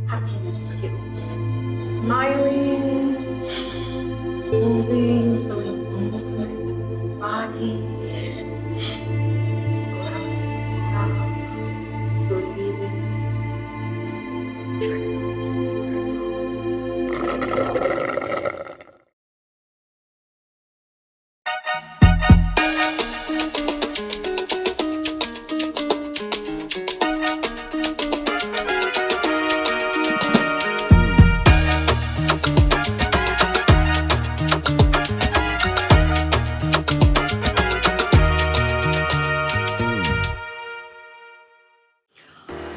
happiness skills. Smiling, moving, feeling movement in your body. Grounding yourself, breathing, drink.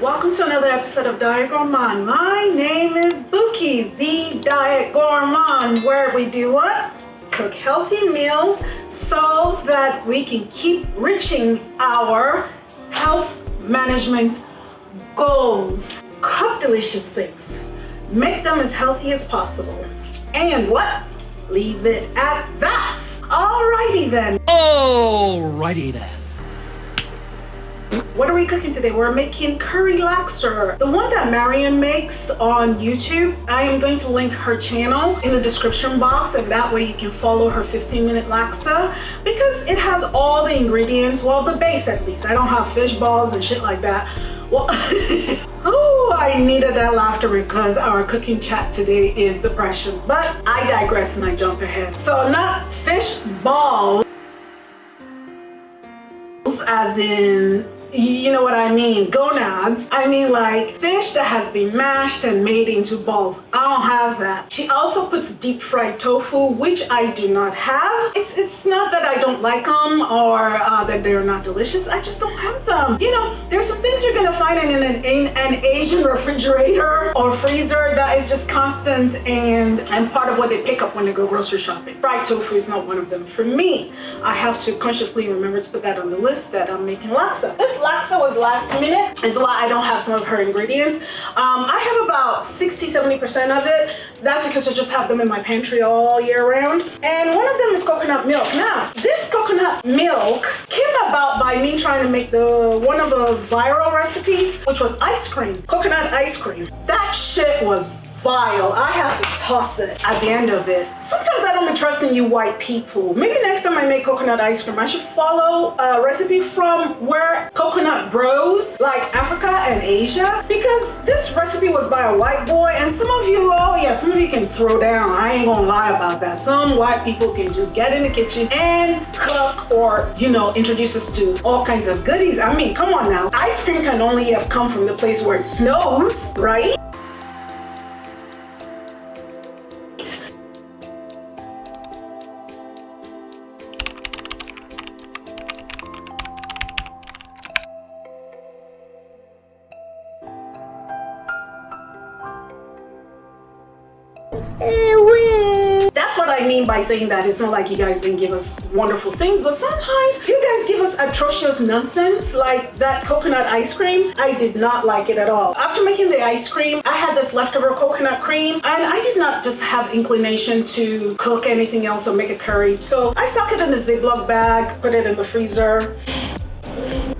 Welcome to another episode of Diet Gourmand. My name is Buki, the Diet Gourmand, where we do what? Cook healthy meals so that we can keep reaching our health management goals. Cook delicious things. Make them as healthy as possible. And what? Leave it at that. Alrighty then. What are we cooking today? We're making curry laksa, the one that Marion makes on YouTube. I am going to link her channel in the description box, and that way you can follow her 15-minute laksa because it has all the ingredients, well, the base at least. I don't have fish balls and shit like that. Well, oh, I needed that laughter because our cooking chat today is depression, but I digress and I jump ahead. So not fish balls as in, you know what I mean, gonads. I mean like fish that has been mashed and made into balls. I don't have that. She also puts deep fried tofu, which I do not have. It's not that I don't like them or that they're not delicious. I just don't have them. You know, there's some things you're gonna find in an Asian refrigerator or freezer that is just constant and part of what they pick up when they go grocery shopping. Fried tofu is not one of them for me. I have to consciously remember to put that on the list that I'm making laksa. This laksa was last minute, is why I don't have some of her ingredients. I have about 60-70% of it. That's because I just have them in my pantry all year round. And one of them is coconut milk. Now, this coconut milk came about by me trying to make one of the viral recipes, which was ice cream, coconut ice cream. That shit was vile. I have to toss it at the end of it. Sometimes I don't be trusting you white people. Maybe next time I make coconut ice cream, I should follow a recipe from where coconut grows, like Africa and Asia, because this recipe was by a white boy, and some of you, oh yeah, some of you can throw down. I ain't gonna lie about that. Some white people can just get in the kitchen and cook or, you know, introduce us to all kinds of goodies. I mean, come on now. Ice cream can only have come from the place where it snows, right? That's what I mean by saying that. It's not like you guys didn't give us wonderful things, but sometimes you guys give us atrocious nonsense like that coconut ice cream. I did not like it at all. After making the ice cream, I had this leftover coconut cream, and I did not just have inclination to cook anything else or make a curry. So I stuck it in a Ziploc bag, put it in the freezer.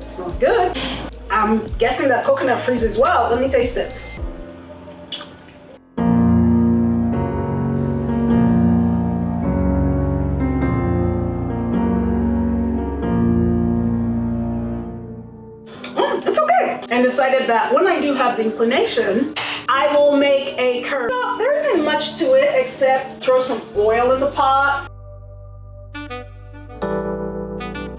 Smells good. I'm guessing that coconut freezes well. Let me taste it. It's okay. And decided that when I do have the inclination, I will make a curry. So there isn't much to it except throw some oil in the pot.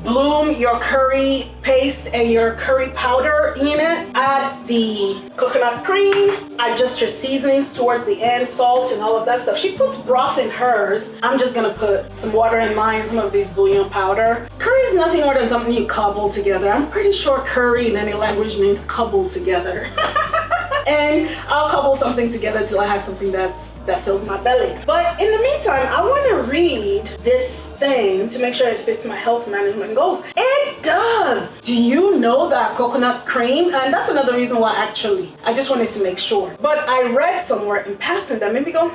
Bloom your curry paste and your curry powder in it. Add the coconut cream. Adjust your seasonings towards the end, salt and all of that stuff. She puts broth in hers. I'm just gonna put some water in mine, some of this bouillon powder. Curry is nothing more than something you cobble together. I'm pretty sure curry in any language means cobble together. And I'll cobble something together till I have something that fills my belly. But in the meantime, I want to read this thing to make sure it fits my health management goals. And It does. Do you know that coconut cream? And that's another reason why actually, I just wanted to make sure. But I read somewhere in passing that made me go,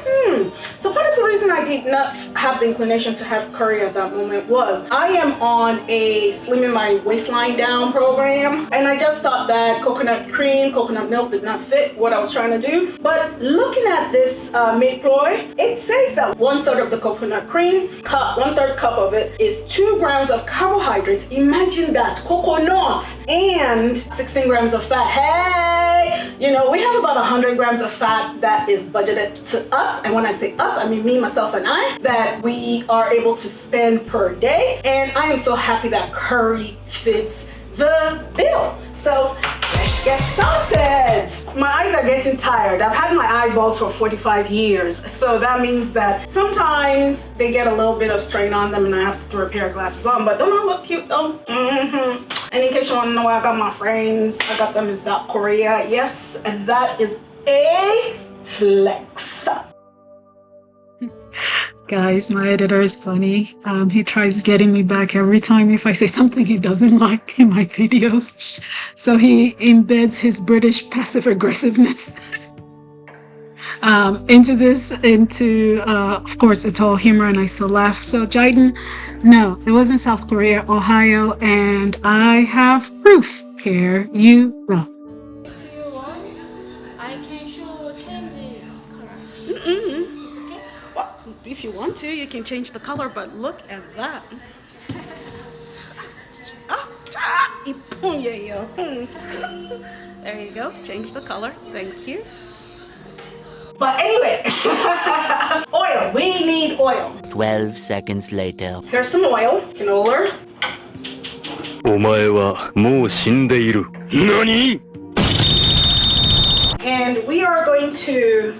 So part of the reason I did not have the inclination to have curry at that moment was I am on a slimming my waistline down program. And I just thought that coconut cream, coconut milk did not fit what I was trying to do. But looking at this Mae Ploy, it says that 1/3 of the coconut cream, 1/3 cup of it is 2 grams of carbohydrates. Imagine that, coconut, and 16 grams of fat. Hey, you know, we have about 100 grams of fat that is budgeted to us. And when I say us, I mean me, myself, and I, that we are able to spend per day. And I am so happy that curry fits the bill. So let's get started. My eyes are getting tired. I've had my eyeballs for 45 years. So that means that sometimes they get a little bit of strain on them and I have to throw a pair of glasses on, but don't I look cute though? And in case you want to know where I got my frames, I got them in South Korea. Yes, and that is a flex. Guys, my editor is funny. He tries getting me back every time if I say something he doesn't like in my videos. So he embeds his British passive aggressiveness into of course, it's all humor and I still laugh. So Jaden, no, it wasn't South Korea, Ohio, and I have proof. Here you go. If you want, I can show change color. It's okay? Well, if you want to, you can change the color, but look at that. There you go, change the color, thank you. But anyway, oil, we need oil. 12 seconds later. Here's some oil, canola. お前はもう死んでいる。何? And we are going to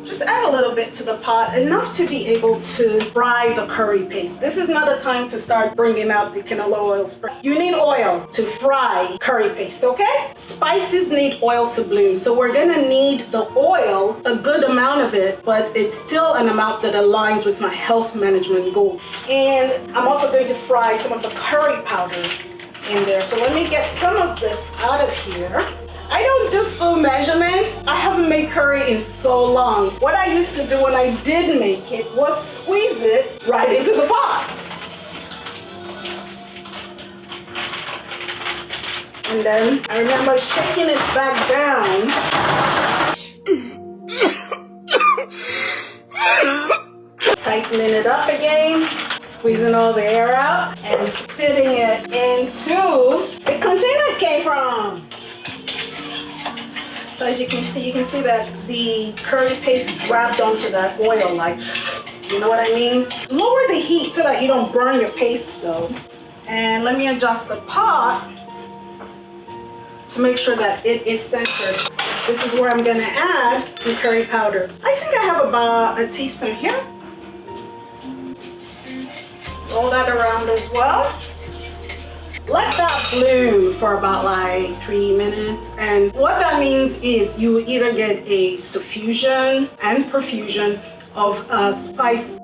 just add a little bit to the pot, enough to be able to fry the curry paste. This is not a time to start bringing out the canola oil spray. You need oil to fry curry paste, okay? Spices need oil to bloom, so we're gonna need the oil, a good amount of it, but it's still an amount that aligns with my health management goal. And I'm also going to fry some of the curry powder in there. So let me get some of this out of here. I don't do spoon measurements. I haven't made curry in so long. What I used to do when I did make it was squeeze it right into the pot. And then I remember shaking it back down. Tightening it up again, squeezing all the air out, and fitting it into the container it came from. So as you can see that the curry paste grabbed onto that oil like this. You know what I mean? Lower the heat so that you don't burn your paste though. And let me adjust the pot to make sure that it is centered. This is where I'm gonna add some curry powder. I think I have about a teaspoon here. Roll that around as well. Let that bloom for about like 3 minutes. And what that means is you either get a suffusion and profusion of spice.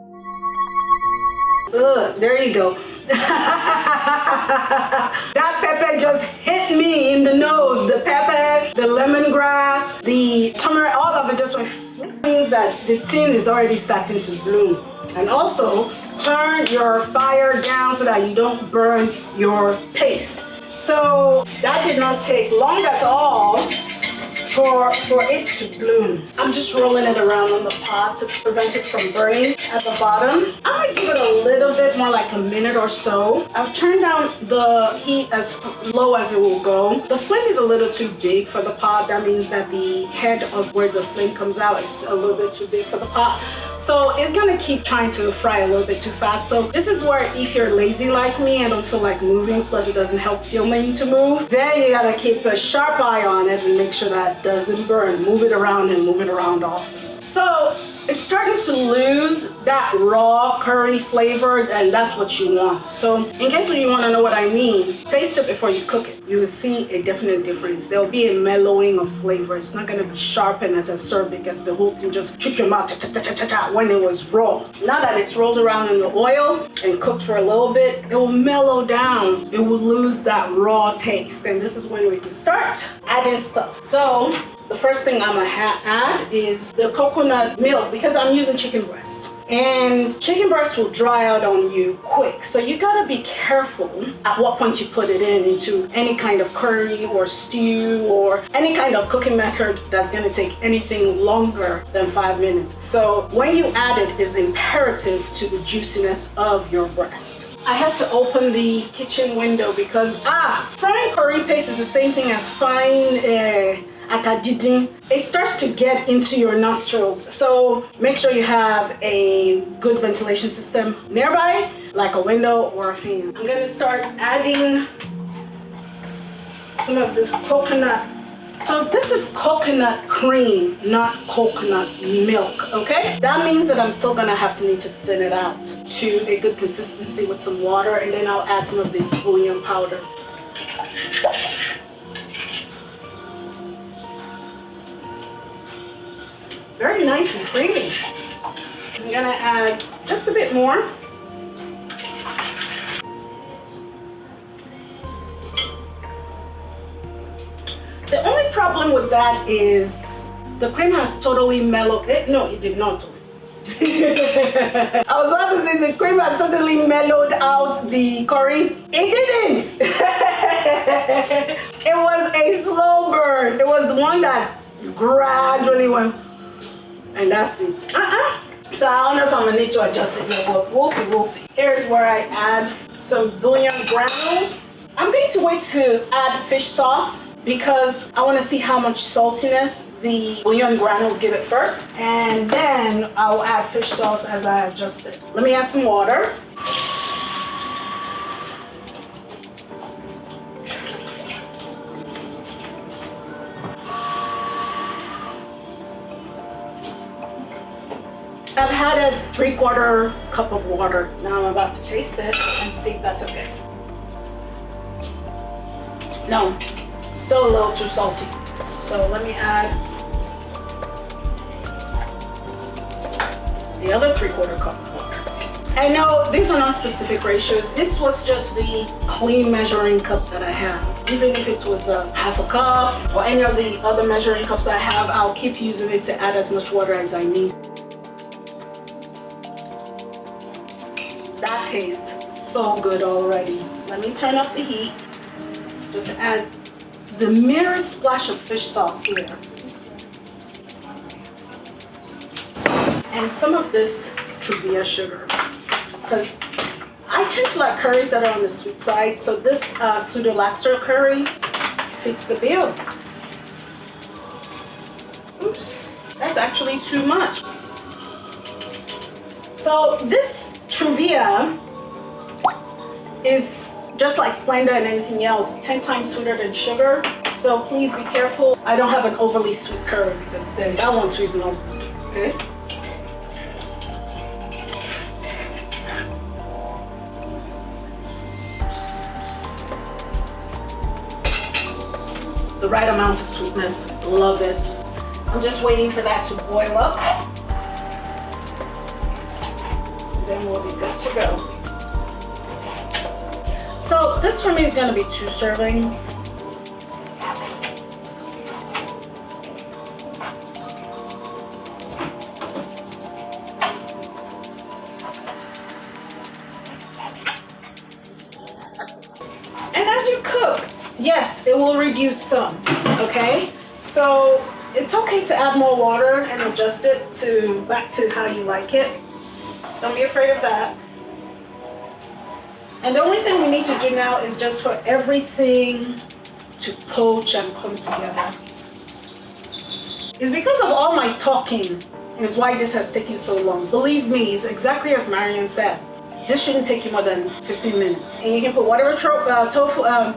There you go. That pepper just hit me in the nose. The pepper, the lemongrass, the turmeric, all of it just went. Means that the tin is already starting to bloom. And also, turn your fire down so that you don't burn your paste. So that did not take long at all for it to bloom. I'm just rolling it around on the pot to prevent it from burning at the bottom. I'm gonna give it a little bit more, like a minute or so. I've turned down the heat as low as it will go. The flame is a little too big for the pot. That means that the head of where the flame comes out is a little bit too big for the pot. So it's gonna keep trying to fry a little bit too fast. So this is where if you're lazy like me and don't feel like moving, plus it doesn't help filming to move, then you gotta keep a sharp eye on it and make sure that doesn't burn. Move it around and move it around often. So it's starting to lose that raw curry flavor, and that's what you want. So in case you want to know what I mean, taste it before you cook it. You will see a definite difference. There will be a mellowing of flavor. It's not going to be sharpened as acerbic as the whole thing just shook your mouth when it was raw. Now that it's rolled around in the oil and cooked for a little bit, it will mellow down. It will lose that raw taste, and this is when we can start adding stuff. So the first thing I'm gonna add is the coconut milk, because I'm using chicken breast. And chicken breast will dry out on you quick. So you gotta be careful at what point you put it into any kind of curry or stew or any kind of cooking method that's gonna take anything longer than 5 minutes. So when you add it, it's imperative to the juiciness of your breast. I had to open the kitchen window because frying curry paste is the same thing as frying akadidin. It starts to get into your nostrils, so make sure you have a good ventilation system nearby, like a window or a fan. I'm gonna start adding some of this coconut. So this is coconut cream, not coconut milk, okay? That means that I'm still gonna need to thin it out to a good consistency with some water, and then I'll add some of this bouillon powder. Very nice and creamy. I'm gonna add just a bit more. The only problem with that is the cream has totally mellowed. No, it did not. I was about to say the cream has totally mellowed out the curry. It didn't. It was a slow burn. It was the one that gradually went. And that's it. So I don't know if I'm gonna need to adjust it here, but we'll see. Here's where I add some bouillon granules. I'm going to wait to add fish sauce because I want to see how much saltiness the bouillon granules give it first, and then I'll add fish sauce as I adjust it. Let me add some water. I've had a 3/4 cup of water. Now I'm about to taste it and see if that's okay. No, still a little too salty. So let me add the other 3/4 cup of water. I know these are not specific ratios. This was just the clean measuring cup that I have. Even if it was a 1/2 cup or any of the other measuring cups I have, I'll keep using it to add as much water as I need. That tastes so good already. Let me turn up the heat. Just add the merest splash of fish sauce here. And some of this Truvia sugar. Because I tend to like curries that are on the sweet side, so this pseudo laksa curry fits the bill. Oops, that's actually too much. So this Truvia is just like Splenda and anything else, 10 times sweeter than sugar. So please be careful. I don't have an overly sweet curry because then that one too is not good, okay? The right amount of sweetness, love it. I'm just waiting for that to boil up. Then we'll be good to go. So this for me is going to be 2 servings. And as you cook, yes, it will reduce some, okay? So it's okay to add more water and adjust it back to how you like it. Don't be afraid of that. And the only thing we need to do now is just for everything to poach and come together. It's because of all my talking is why this has taken so long. Believe me, it's exactly as Marion said. This shouldn't take you more than 15 minutes. And you can put whatever tofu, I'm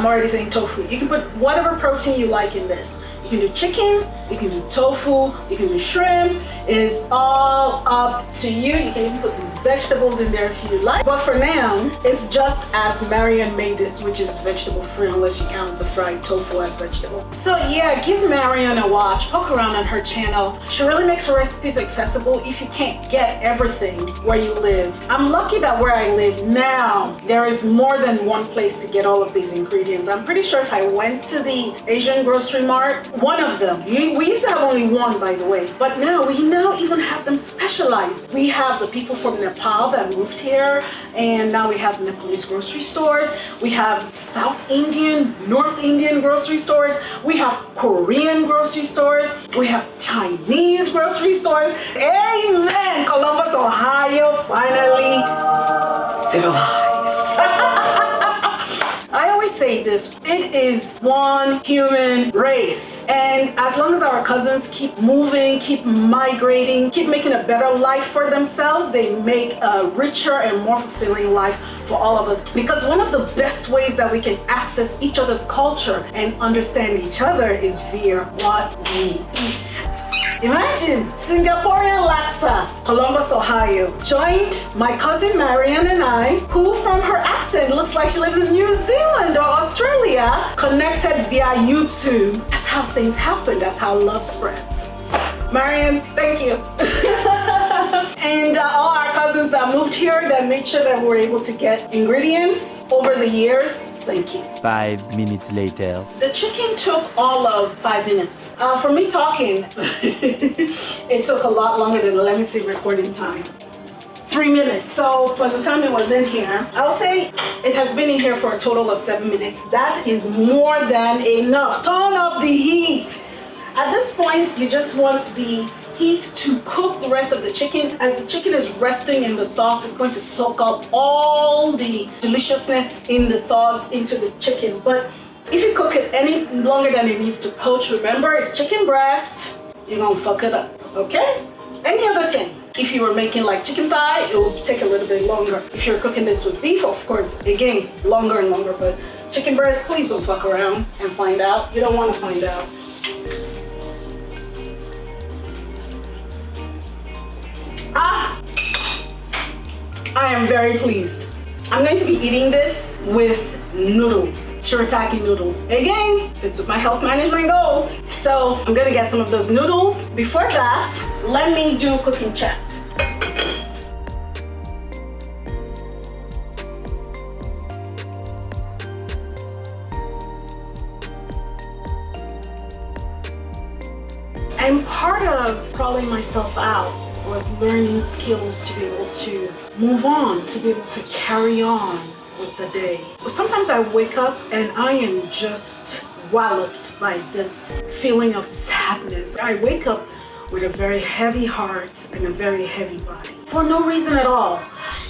already saying tofu. You can put whatever protein you like in this. You can do chicken, you can do tofu, you can do shrimp. It's all up to you. You can even put some vegetables in there if you like. But for now, it's just as Marion made it, which is vegetable free unless you count the fried tofu as vegetable. So yeah, give Marion a watch, poke around on her channel. She really makes her recipes accessible if you can't get everything where you live. I'm lucky that where I live now, there is more than one place to get all of these ingredients. I'm pretty sure if I went to the Asian grocery mart, one of them, we used to have only one, by the way, but now we now even have them specialized. We have the people from Nepal that moved here, and now we have Nepalese grocery stores. We have South Indian, North Indian grocery stores. We have Korean grocery stores. We have Chinese grocery stores. Amen! Columbus, Ohio, finally civilized. I always say this, it is one human race. And as long as our cousins keep moving, keep migrating, keep making a better life for themselves, they make a richer and more fulfilling life for all of us. Because one of the best ways that we can access each other's culture and understand each other is via what we eat. Imagine Singaporean laksa, Columbus, Ohio, joined my cousin Marianne and I, who from her accent looks like she lives in New Zealand or Australia, connected via YouTube. That's how things happen. That's how love spreads. Marianne, thank you. And all our cousins that moved here that made sure that we're able to get ingredients over the years, thank you. 5 minutes later. The chicken took all of 5 minutes. For me talking, it took a lot longer than the, let me see, recording time. 3 minutes. So plus the time it was in here, I'll say it has been in here for a total of 7 minutes. That is more than enough. Turn off the heat. At this point, you just want the heat to cook the rest of the chicken. As the chicken is resting in the sauce, it's going to soak up all the deliciousness in the sauce into the chicken. But if you cook it any longer than it needs to poach, remember it's chicken breast, you're gonna fuck it up, okay? Any other thing, if you were making like chicken thigh, it will take a little bit longer. If you're cooking this with beef, of course, again, longer and longer, but chicken breast, please don't fuck around and find out. You don't wanna find out. I am very pleased. I'm going to be eating this with noodles, shirataki noodles. Again, fits with my health management goals. So I'm gonna get some of those noodles. Before that, let me do cooking chat. And part of crawling myself out was learning skills to be able to move on, to be able to carry on with the day. Sometimes I wake up and I am just walloped by this feeling of sadness. I wake up with a very heavy heart and a very heavy body for no reason at all.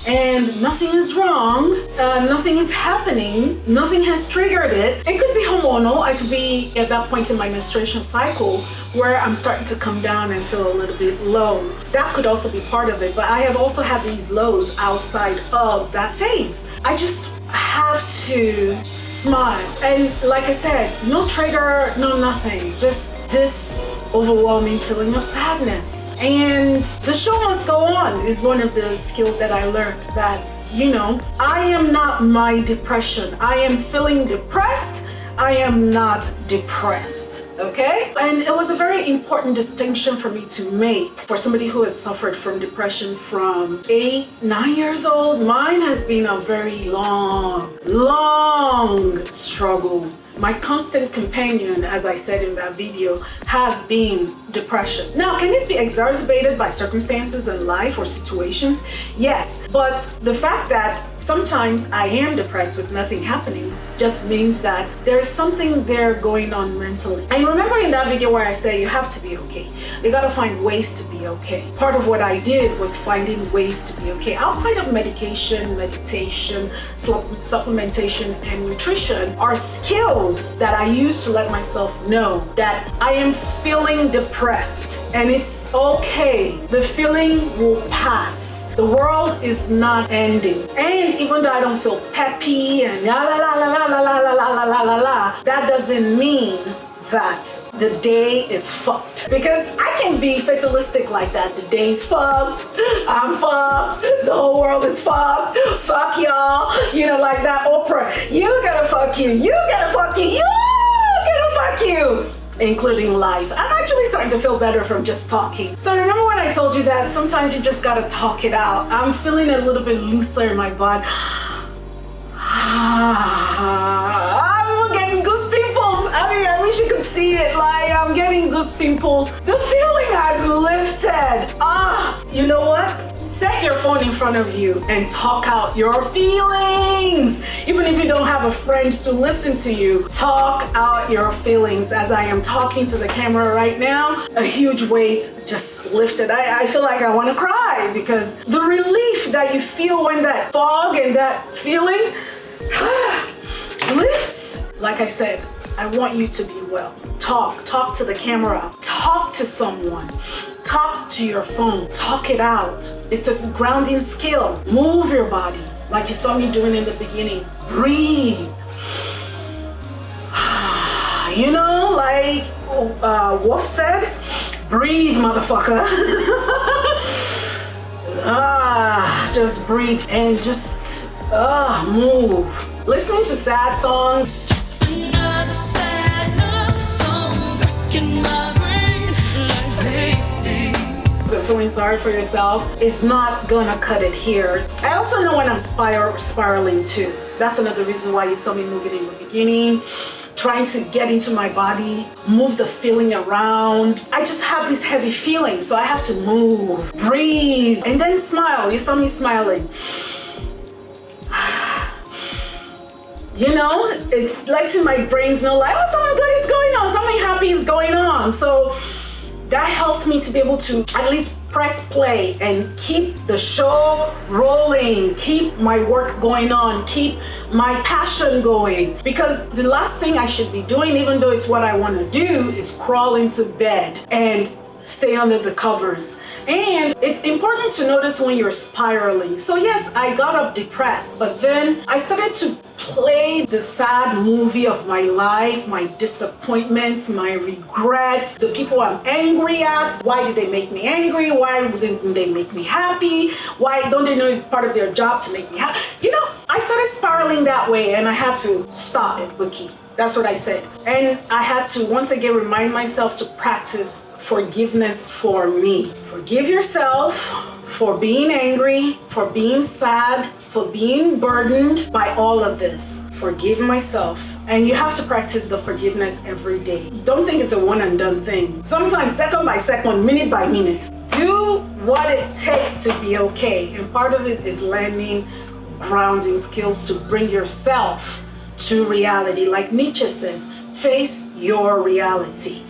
And nothing is wrong, nothing is happening, nothing has triggered it. It could be hormonal, I could be at that point in my menstruation cycle where I'm starting to come down and feel a little bit low. That could also be part of it, but I have also had these lows outside of that phase. I just have to smile. And like I said, no trigger, no nothing, just this overwhelming feeling of sadness. And the show must go on is one of the skills that I learned. That, you know, I am not my depression. I am feeling depressed. I am not depressed, okay? And it was a very important distinction for me to make for somebody who has suffered from depression from 8, 9 years old. Mine has been a very long struggle. My constant companion, as I said in that video, has been depression. Now, can it be exacerbated by circumstances in life or situations? Yes, but the fact that sometimes I am depressed with nothing happening just means that there's something there going on mentally. And remember in that video where I say you have to be okay. You gotta find ways to be okay. Part of what I did was finding ways to be okay. Outside of medication, meditation, supplementation, and nutrition are skills that I use to let myself know that I am feeling depressed and it's okay. The feeling will pass. The world is not ending. And even though I don't feel peppy and la la la la la la la la la la la la, that doesn't mean that the day is fucked. Because I can be fatalistic like that. The day's fucked, I'm fucked, the whole world is fucked, fuck y'all, you know, like that Oprah, you gotta fuck you, you gotta fuck you, you gotta fuck you, including life. I'm actually starting to feel better from just talking. So remember when I told you that sometimes you just gotta talk it out. I'm feeling a little bit looser in my body. I'm getting goose pimples. I mean, I wish you could see it. Like, I'm getting goose pimples. The feeling has lifted. You know what? Set your phone in front of you and talk out your feelings. Even if you don't have a friend to listen to you, talk out your feelings. As I am talking to the camera right now, a huge weight just lifted. I feel like I want to cry because the relief that you feel when that fog and that feeling lifts. Like I said, I want you to be well. Talk to the camera. Talk to someone. Talk to your phone. Talk it out. It's a grounding skill. Move your body like you saw me doing in the beginning. Breathe. You know, like Wolf said, breathe, motherfucker. Just breathe and just move. Listening to sad songs. Just another sad love song back in my brain like crazy. Feeling sorry for yourself is not gonna cut it here. I also know when I'm spiraling too. That's another reason why you saw me moving in the beginning, trying to get into my body, move the feeling around. I just have these heavy feelings, so I have to move, breathe, and then smile. You saw me smiling. You know, it's letting my brains know like, oh, something good is going on, something happy is going on. So that helped me to be able to at least press play and keep the show rolling, keep my work going on, keep my passion going. Because the last thing I should be doing, even though it's what I want to do, is crawl into bed and stay under the covers. And it's important to notice when you're spiraling. So yes, I got up depressed, but then I started to play the sad movie of my life, my disappointments, my regrets, the people I'm angry at. Why did they make me angry? Why didn't they make me happy? Why don't they know it's part of their job to make me happy? You know, I started spiraling that way and I had to stop it, Wiki. That's what I said. And I had to once again remind myself to practice forgiveness for me. Forgive yourself for being angry, for being sad, for being burdened by all of this. Forgive myself. And you have to practice the forgiveness every day. Don't think it's a one and done thing. Sometimes second by second, minute by minute. Do what it takes to be okay. And part of it is learning grounding skills to bring yourself to reality. Like Nietzsche says, face your reality.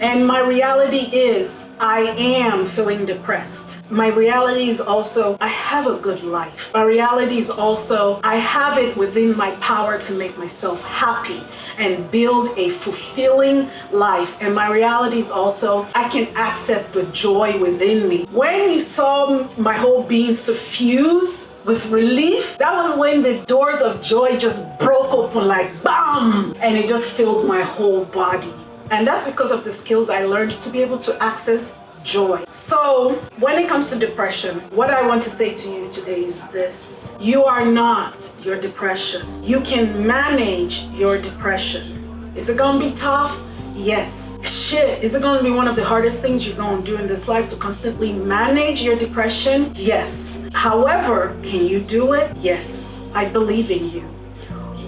And my reality is I am feeling depressed. My reality is also I have a good life. My reality is also I have it within my power to make myself happy and build a fulfilling life. And my reality is also I can access the joy within me. When you saw my whole being suffuse with relief, that was when the doors of joy just broke open like BAM! And it just filled my whole body. And that's because of the skills I learned to be able to access joy. So when it comes to depression, what I want to say to you today is this. You are not your depression. You can manage your depression. Is it gonna be tough? Yes. Shit, is it gonna be one of the hardest things you're gonna do in this life to constantly manage your depression? Yes. However, can you do it? Yes. I believe in you.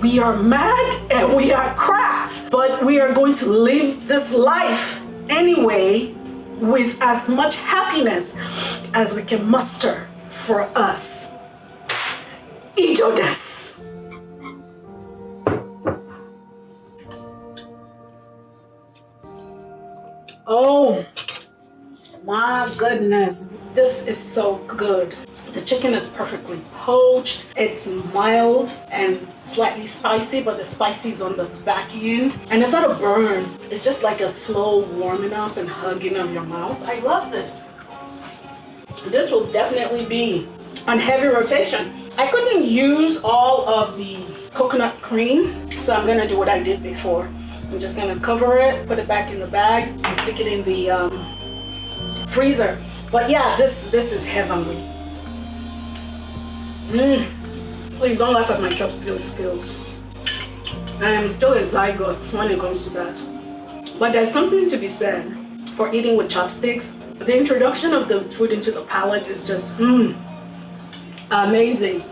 We are mad and we are cracked, but we are going to live this life anyway with as much happiness as we can muster for us. Ijo desu. Oh my goodness, this is so good. The chicken is perfectly poached. It's mild and slightly spicy, but the spicy is on the back end. And it's not a burn. It's just like a slow warming up and hugging of your mouth. I love this. This will definitely be on heavy rotation. I couldn't use all of the coconut cream, so I'm gonna do what I did before. I'm just gonna cover it, put it back in the bag, and stick it in the freezer. But yeah, this is heavenly. Please don't laugh at my chopstick skills. I am still a zygote when it comes to that. But there's something to be said for eating with chopsticks. The introduction of the food into the palate is just amazing.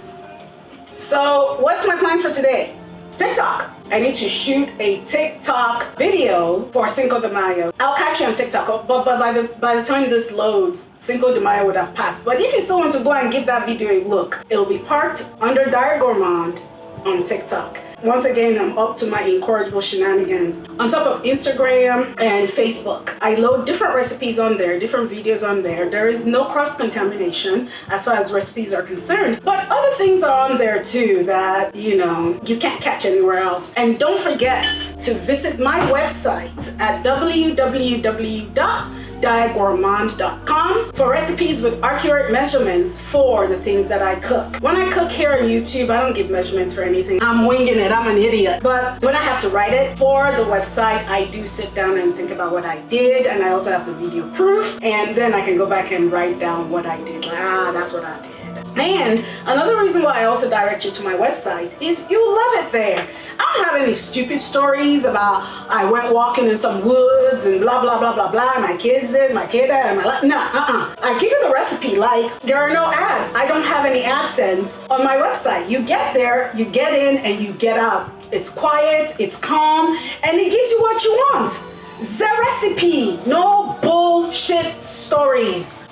So what's my plans for today? TikTok. I need to shoot a TikTok video for Cinco de Mayo. I'll catch you on TikTok, but by the time this loads, Cinco de Mayo would have passed. But if you still want to go and give that video a look, it'll be parked under Diet Gourmand on TikTok. Once again, I'm up to my incorrigible shenanigans on top of Instagram and Facebook. I load different recipes on there, different videos on there. There is no cross-contamination as far as recipes are concerned, but other things are on there too that, you know, you can't catch anywhere else. And don't forget to visit my website at www.dietgourmand.com for recipes with accurate measurements for the things that I cook. When I cook here on YouTube, I don't give measurements for anything. I'm winging it. I'm an idiot. But when I have to write it for the website, I do sit down and think about what I did, and I also have the video proof, and then I can go back and write down what I did. That's what I did. And another reason why I also direct you to my website is you'll love it there. I don't have any stupid stories about I went walking in some woods and blah blah blah blah blah. My kids did, my kid did, I give you the recipe. Like, there are no ads. I don't have any AdSense on my website. You get there, you get in, and you get out. It's quiet, it's calm, and it gives you what you want. The recipe, no bullshit stories.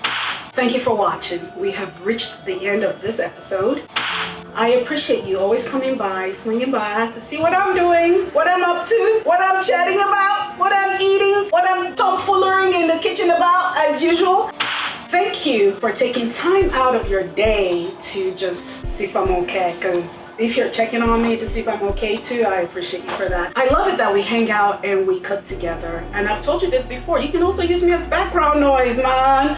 Thank you for watching. We have reached the end of this episode. I appreciate you always coming by, swinging by to see what I'm doing, what I'm up to, what I'm chatting about, what I'm eating, what I'm tomfoolering in the kitchen about as usual. Thank you for taking time out of your day to just see if I'm okay, because if you're checking on me to see if I'm okay too, I appreciate you for that. I love it that we hang out and we cook together. And I've told you this before, you can also use me as background noise, man.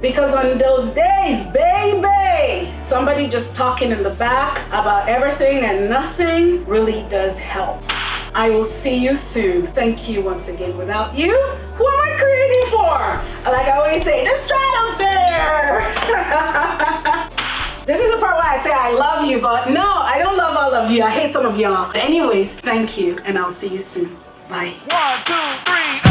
Because on those days, baby, somebody just talking in the back about everything and nothing really does help. I will see you soon. Thank you once again. Without you, who am I creating for? Like I always say, the stratosphere. This is the part where I say I love you, but no, I don't love all of you. I hate some of y'all. Anyways, thank you, and I'll see you soon. Bye. 1, 2, 3.